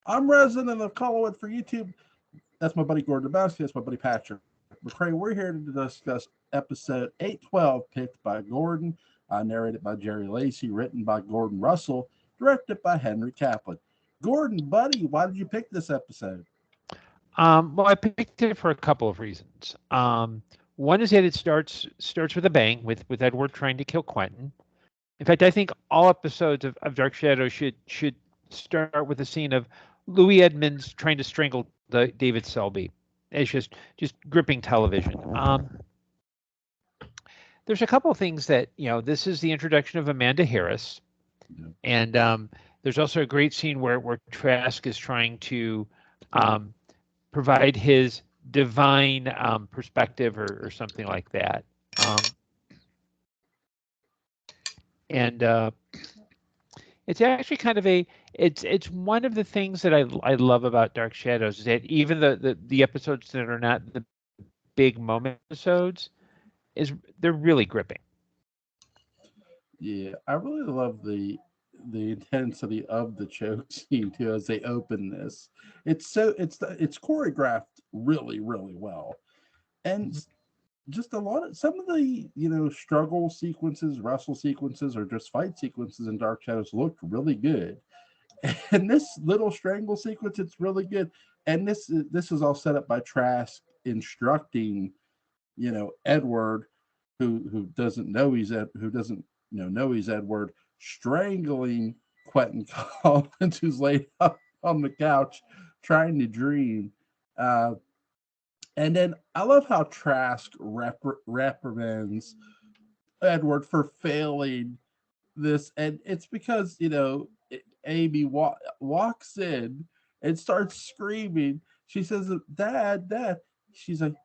I'm resident of Collinwood for YouTube. That's my buddy Gordon Dymowski. That's my buddy Patrick McCray. We're here to discuss episode 812, picked by Gordon, narrated by Jerry Lacey, written by Gordon Russell, directed by Henry Kaplan. Gordon, buddy, why did you pick this episode? Well, I picked it for a couple of reasons. One is that it starts with a bang with Edward trying to kill Quentin. In fact, I think all episodes of Dark Shadow should start with a scene of Louis Edmonds trying to strangle David Selby. It's just gripping television. There's a couple of things that this is the introduction of Amanda Harris, and there's also a great scene where Trask is trying to provide his divine perspective or something like that. And it's actually kind of it's one of the things that I love about Dark Shadows is that even the episodes that are not the big moment episodes they're really gripping. Yeah, I really love the intensity of the choke scene too as they open this. It's choreographed really well, and just a lot of some of the struggle sequences, wrestle sequences, or just fight sequences in Dark Shadows looked really good. And this little strangle sequence, it's really good. And this is all set up by Trask instructing, Edward, who doesn't know who doesn't know he's Edward, strangling Quentin Collins, who's laid up on the couch trying to dream. And then I love how Trask reprimands Edward for failing this, and it's because Amy walks in and starts screaming. She says, "Dad, Dad." She's like,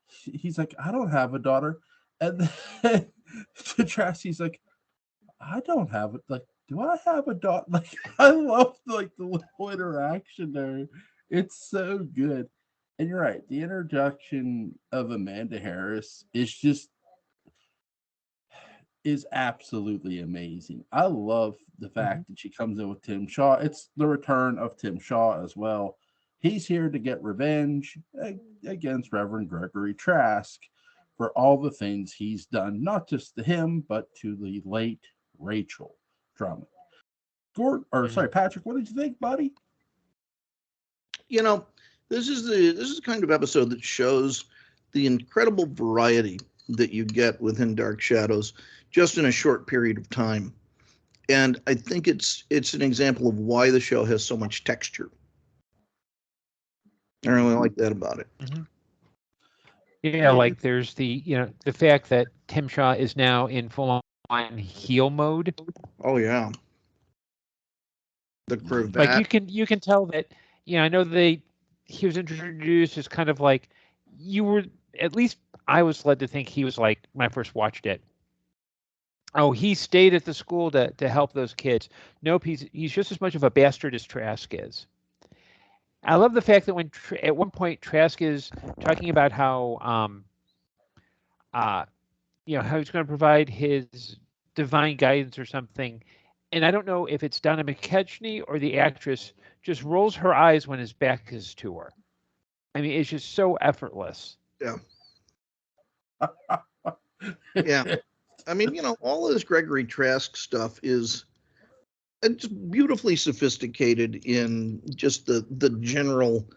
he's like, "I don't have a daughter," and then to Trask, he's like, "I don't have it. Like, do I have a daughter?" Like, I love the little interaction there. It's so good. And you're right. The introduction of Amanda Harris is absolutely amazing. I love the fact that she comes in with Tim Shaw. It's the return of Tim Shaw as well. He's here to get revenge against Reverend Gregory Trask for all the things he's done, not just to him, but to the late Rachel Drummond. Patrick, what did you think, buddy? This is the kind of episode that shows the incredible variety that you get within Dark Shadows just in a short period of time. And I think it's an example of why the show has so much texture. I really like that about it. Mm-hmm. Yeah, like there's the fact that Tim Shaw is now in full on heel mode. Oh yeah. The cravat. Like you can tell that I know he was introduced as kind of like you were, at least I was led to think he was like when I first watched it. Oh, he stayed at the school to help those kids. Nope, he's just as much of a bastard as Trask is. I love the fact that when at one point Trask is talking about how how he's going to provide his divine guidance or something, and I don't know if it's Donna McKechnie or the actress just rolls her eyes when his back is to her. I mean, it's just so effortless. Yeah. Yeah. I mean, all this Gregory Trask stuff is it's beautifully sophisticated in just the general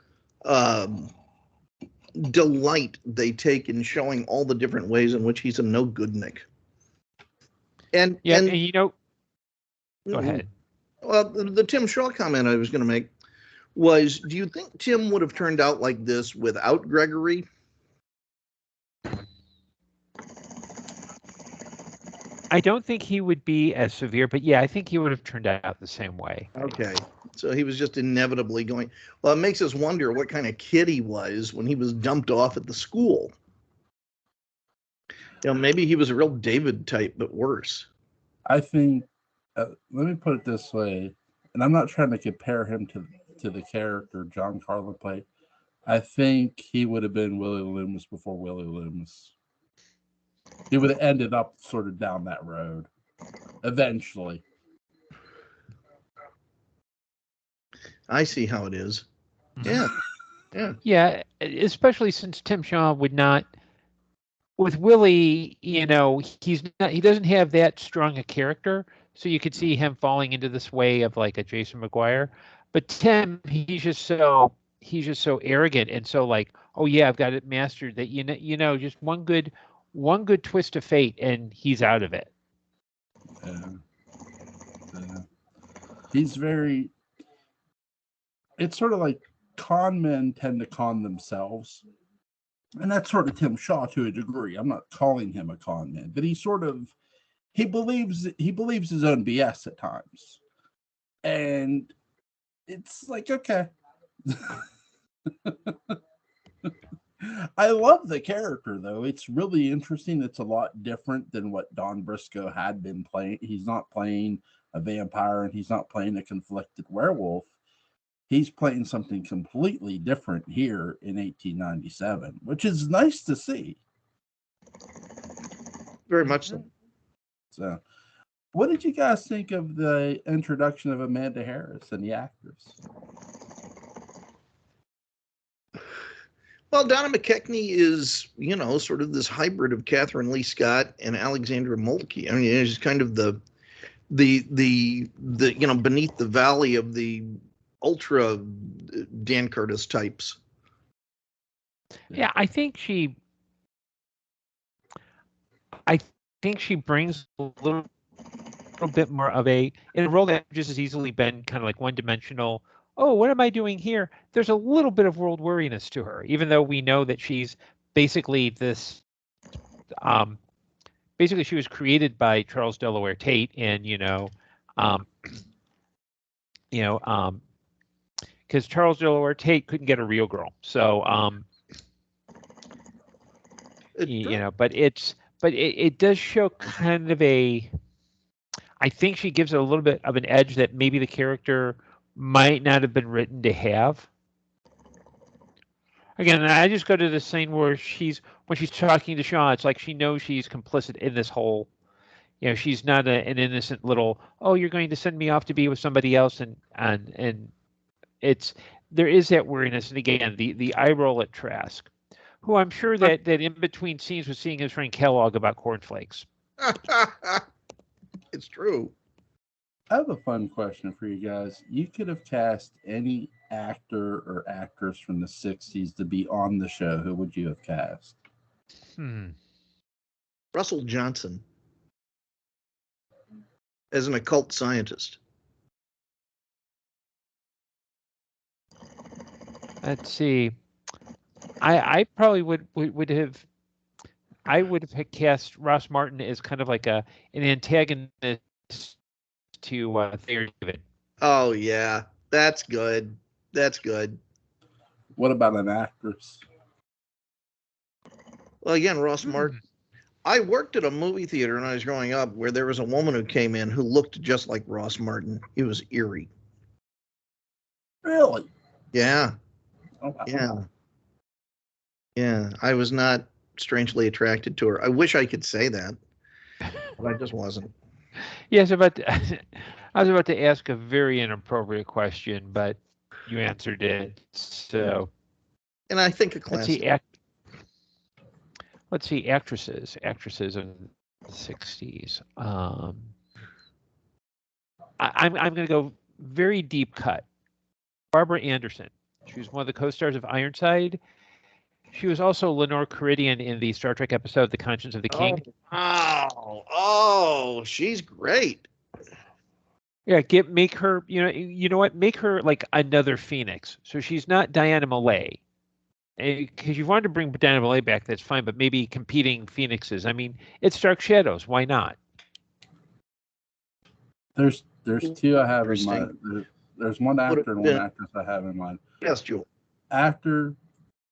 delight they take in showing all the different ways in which he's a no goodnik. And go ahead. Well, the Tim Shaw comment I was going to make was, do you think Tim would have turned out like this without Gregory? I don't think he would be as severe, but yeah, I think he would have turned out the same way. Okay. So he was just inevitably going. Well, it makes us wonder what kind of kid he was when he was dumped off at the school. Maybe he was a real David type, but worse. I think, let me put it this way, and I'm not trying to compare him to the character John Carlin played. I think he would have been Willie Loomis before Willie Loomis. He would have ended up sort of down that road eventually. I see how it is. Yeah. Yeah. Yeah, especially since Tim Shaw would not. With Willie, he doesn't have that strong a character, so you could see him falling into this way of like a Jason McGuire. But Tim, he's just so arrogant and so like, oh yeah, I've got it mastered. That just one good twist of fate and he's out of it. Yeah. He's very. It's sort of like con men tend to con themselves. And that's sort of Tim Shaw to a degree. I'm not calling him a con man, but he believes his own BS at times. And it's like, okay. I love the character though. It's really interesting. It's a lot different than what Don Briscoe had been playing. He's not playing a vampire and he's not playing a conflicted werewolf. He's playing something completely different here in 1897, which is nice to see. Very much so. So, what did you guys think of the introduction of Amanda Harris and the actress? Well, Donna McKechnie is, sort of this hybrid of Catherine Lee Scott and Alexandra Moltke. I mean, it's kind of the beneath the valley of the ultra Dan Curtis types. Yeah, I think she brings a little bit more of in a role that just has easily been kind of like one-dimensional. Oh, what am I doing here? There's a little bit of world weariness to her, even though we know that she's basically this. Basically, she was created by Charles Delaware Tate, and because Charles Delaware Tate couldn't get a real girl, so but it does show kind of a. I think she gives it a little bit of an edge that maybe the character might not have been written to have. Again, I just go to the scene where when she's talking to Shaw, it's like she knows she's complicit in this whole. She's not an innocent little. Oh, you're going to send me off to be with somebody else, and there is that weariness. And again, the eye roll at Trask, who I'm sure that in between scenes was seeing his friend Kellogg about cornflakes. It's true. I have a fun question for you guys. You could have cast any actor or actress from the 60s to be on the show. Who would you have cast? Russell Johnson as an occult scientist. Let's see. I probably would have. I would have cast Ross Martin as kind of like an antagonist to Thayer David. Oh yeah, that's good. That's good. What about an actress? Well, again, Ross Martin. I worked at a movie theater when I was growing up where there was a woman who came in who looked just like Ross Martin. It was eerie. Really? Yeah. Oh, wow. Yeah. Yeah. I was not strangely attracted to her. I wish I could say that, but I just wasn't. Yes, I was about to ask a very inappropriate question, but you answered it. So, and I think a classic. Let's see, actresses in the 60s. I'm going to go very deep cut. Barbara Anderson. She was one of the co-stars of Ironside. She was also Lenore Caridian in the Star Trek episode "The Conscience of the King." Oh, she's great. Yeah, make her. You know what? Make her like another Phoenix. So she's not Diana Malay. Because you wanted to bring Diana Malay back, that's fine. But maybe competing Phoenixes. I mean, it's Dark Shadows. Why not? There's two I have in mind. There's one actor and one actress I have in mind. Yes, Jewel. Actor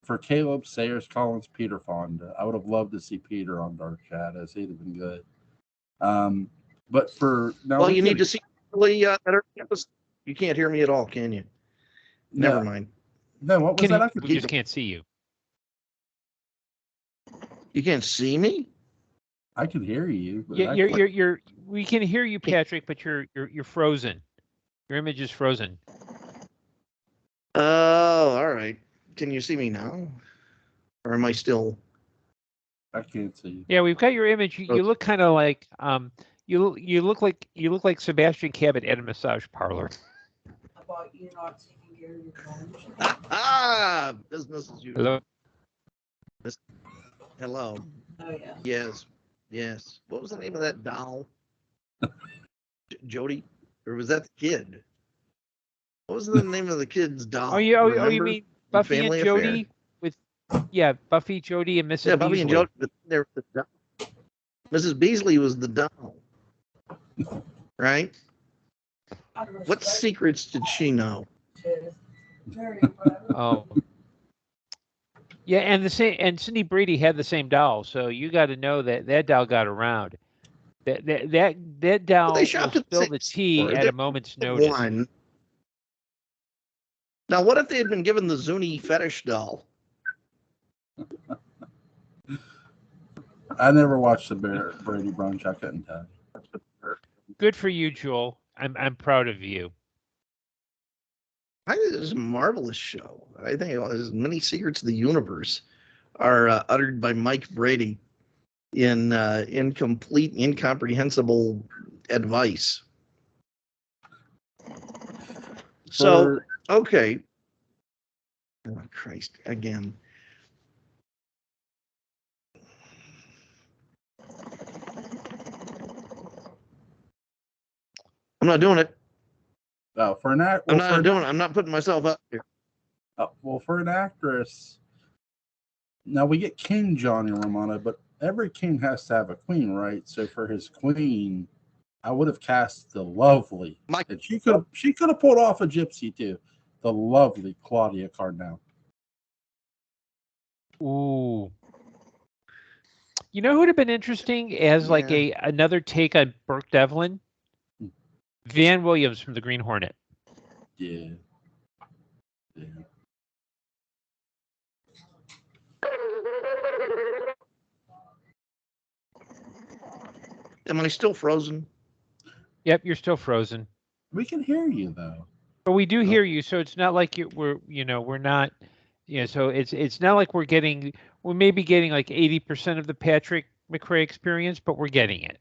for Caleb Sayers Collins, Peter Fonda. I would have loved to see Peter on Dark Shadows. He'd have been good. But for now, well, you need to see better. You can't hear me at all, can you? No. Never mind. No, what was that? We just can't see you. You can't see me? I can hear you. But you're. We can hear you, Patrick, but you're frozen. Your image is frozen. Oh, all right. Can you see me now? Or am I still? I can't see you. Yeah, we've got your image. You look kind of like you look like Sebastian Cabot at a massage parlor. About you not taking care of your lunch. Business as usual. Hello. Hello. Oh yeah. Yes. What was the name of that doll? Jody? Or was that the kid? What was the name of the kid's doll? You Remember? mean In Buffy and Family Jody Affair? with Buffy, Jody, and Mrs. Yeah, Buffy and Beasley. Jody. There was the doll. Mrs. Beasley was the doll. Right? What secrets did she know? Oh. Yeah, and Cindy Brady had the same doll, so you got to know that doll got around. That doll They shopped will at the spill same the tea store. at They a moment's notice. one. Now, what if they had been given the Zuni fetish doll? I never watched the Brady Bunch. I couldn't tell you. Good for you, Joel. I'm proud of you. I think this is a marvelous show. I think as many secrets of the universe are uttered by Mike Brady in complete, incomprehensible advice. So, okay. Oh, Christ, again. I'm not doing it. For an act, I'm not doing it. I'm not putting myself up here. Well, for an actress, now we get King Johnny Romano, but every king has to have a queen, right? So for his queen, I would have cast the lovely, and she could have pulled off a gypsy too, the lovely Claudia Cardinal. Ooh. You know who would have been interesting as like another take on Burke Devlin? Van Williams from the Green Hornet. Yeah. Am I still frozen? Yep, you're still frozen. We can hear you though. But we do hear you, so it's not like we're not, so it's not like we're maybe getting like 80% of the Patrick McCray experience, but we're getting it.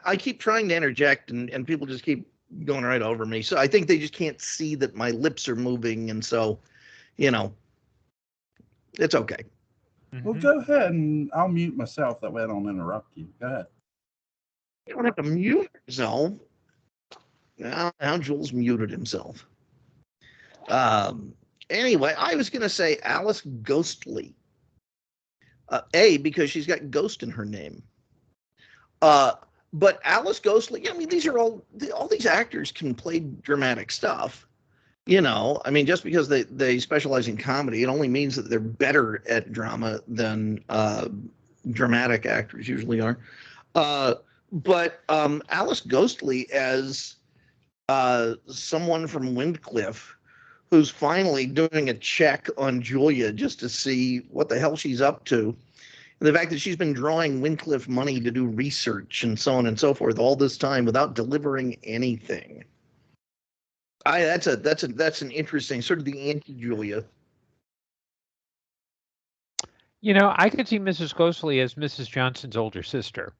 I keep trying to interject and people just keep going right over me. So I think they just can't see that my lips are moving. And so, it's okay. Well, go ahead and I'll mute myself. That way I don't interrupt you. Go ahead. You don't have to mute yourself. Now Jules muted himself. Anyway, I was going to say Alice Ghostly. Because she's got ghost in her name. But Alice Ghostly, I mean, these are all these actors can play dramatic stuff. Just because they specialize in comedy, it only means that they're better at drama than dramatic actors usually are. But Alice Ghostly as someone from Windcliff who's finally doing a check on Julia just to see what the hell she's up to. And the fact that she's been drawing Windcliff money to do research and so on and so forth all this time without delivering anything. That's an interesting sort of the anti-Julia. I could see Mrs. Ghostly as Mrs. Johnson's older sister.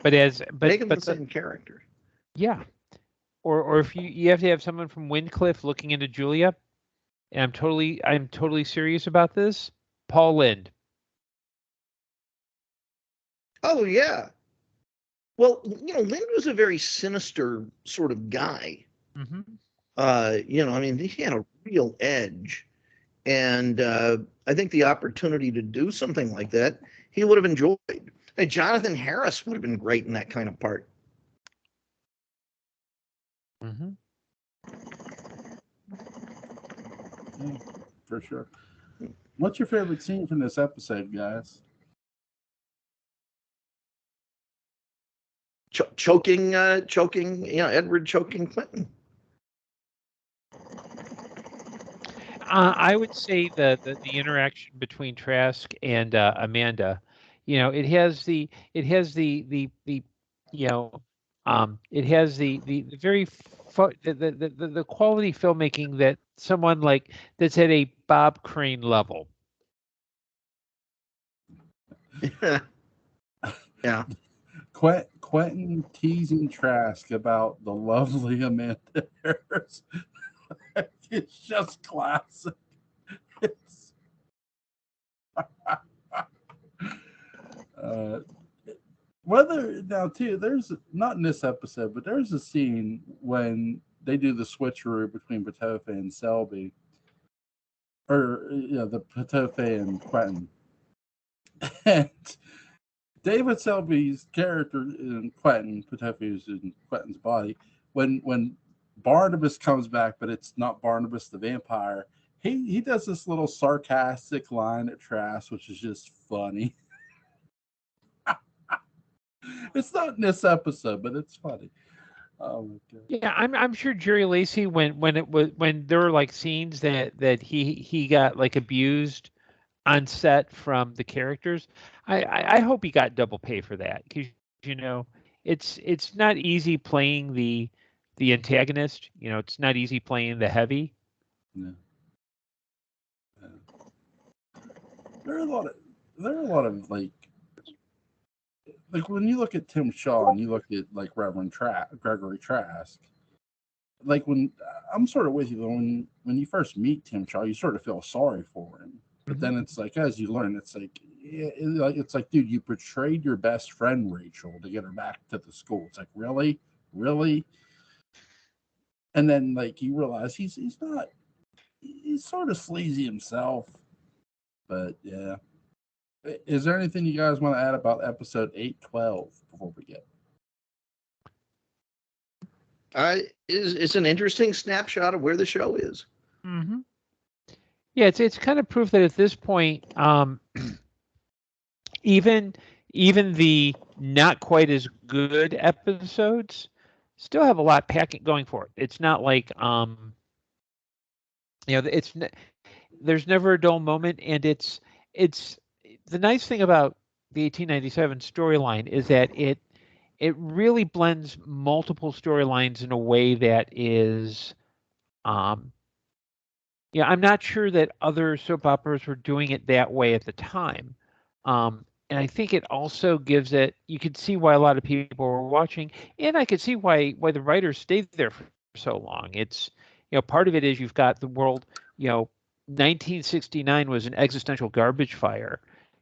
But make them the same character. Yeah. Or if you have to have someone from Windcliff looking into Julia, and I'm totally serious about this, Paul Lynde. Oh yeah. Well, Lynde was a very sinister sort of guy. Mm-hmm. He had a real edge. And I think the opportunity to do something like that, he would have enjoyed. And Jonathan Harris would have been great in that kind of part. Mm-hmm. Yeah, for sure. What's your favorite scene from this episode, guys? Choking, Edward choking Clinton. I would say the interaction between Trask and Amanda, it has the It has the very the quality filmmaking that someone like that's at a Bob Crane level. Yeah. Quentin teasing Trask about the lovely Amanda Harris. It's just classic. It's, whether now too, there's not in this episode, but there's a scene when they do the switcheroo between Patofe and Selby, or the Patofe and Quentin, and David Selby's character in Quentin, Patofe is in Quentin's body. When Barnabas comes back, but it's not Barnabas the vampire, he does this little sarcastic line at Trask, which is just funny. It's not in this episode, but it's funny. Oh my god. Yeah, I'm sure Jerry Lacey when there were like scenes that he got like abused on set from the characters. I hope he got double pay for that, because it's not easy playing the antagonist. It's not easy playing the heavy. Yeah. There are a lot of like when you look at Tim Shaw and you look at like Reverend Gregory Trask, like when I'm sort of with you, when you first meet Tim Shaw, you sort of feel sorry for him, but then it's like as you learn, it's like dude, you betrayed your best friend Rachel to get her back to the school. It's like really, and then like you realize he's sort of sleazy himself, but yeah. Is there anything you guys want to add about episode 812 before we get? It's an interesting snapshot of where the show is. Mm-hmm. Yeah, it's kind of proof that at this point, even the not quite as good episodes still have a lot packing going for it. It's not like there's never a dull moment, and it's the nice thing about the 1897 storyline is that it really blends multiple storylines in a way that is I'm not sure that other soap operas were doing it that way at the time. And I think it also gives it, you could see why a lot of people were watching, and I could see why the writers stayed there for so long. It's, part of it is you've got the world, 1969 was an existential garbage fire.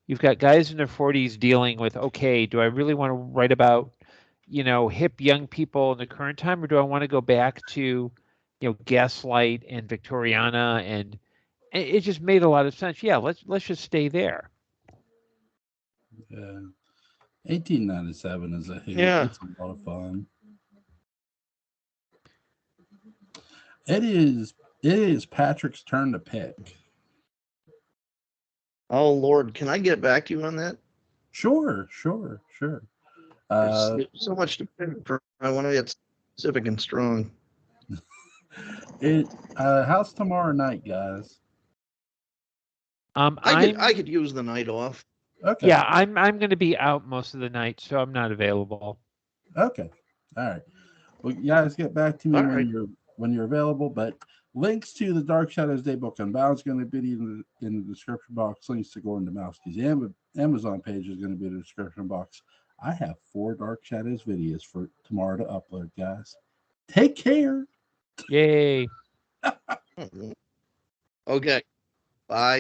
You've got guys in their 40s dealing with, okay, do I really want to write about, hip young people in the current time, or do I want to go back to, Gaslight and Victoriana, and it just made a lot of sense. Yeah, let's just stay there. Yeah, 1897 is a hoot. Yeah. It's a lot of fun. It is Patrick's turn to pick. Oh Lord, can I get back to you on that? Sure. There's so much to pick from. I want to get specific and strong. How's tomorrow night, guys? I could use the night off. Okay. Yeah, I'm going to be out most of the night, so I'm not available. Okay. All right. Well, you guys get back to me when you're available. But links to the Dark Shadows Daybook Unbound is going to be in the description box. Links to Gordon Dymowski's Amazon page is going to be in the description box. I have 4 Dark Shadows videos for tomorrow to upload, guys. Take care. Yay. Okay. Bye.